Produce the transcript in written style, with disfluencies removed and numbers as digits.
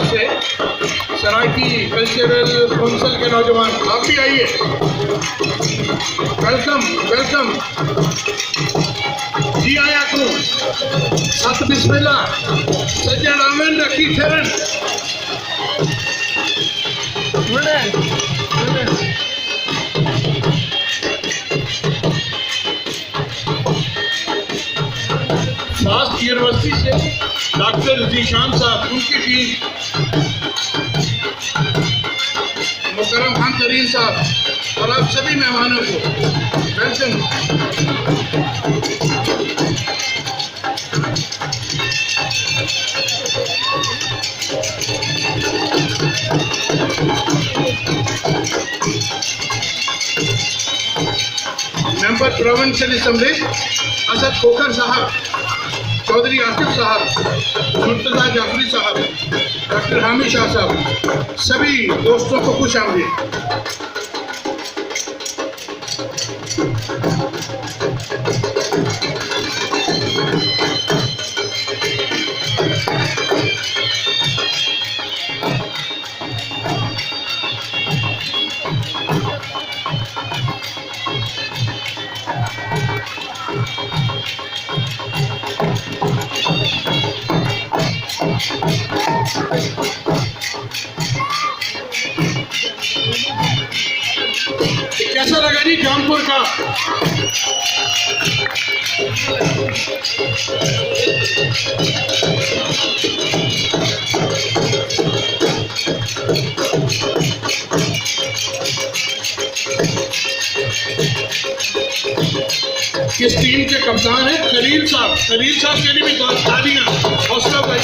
तरफ से Saraiki cultural council के नौजवान, आप भी आइए। वेलकम वेलकम जी। आया करूँ सत बिस्मिल्लाह सज्जन आमन रखी ठहरन। फास्ट यूनिवर्सिटी से डॉक्टर जीशान साहब, उनकी टीम, मुकर्रम खान तरीन साहब और आप सभी मेहमानों को welcome. Member provincial assembly Asad Khokhar साहब, चौधरी आसिफ साहब, मुर्तजा जाफरी साहब, डॉक्टर हामिद शाह साहब, सभी दोस्तों को खुश आमदीद। कैसा लगा जी जौनपुर का? किस टीम के कप्तान है? खलील साहब। खलील साहब के लिए भी तालियां, हौसला भाई।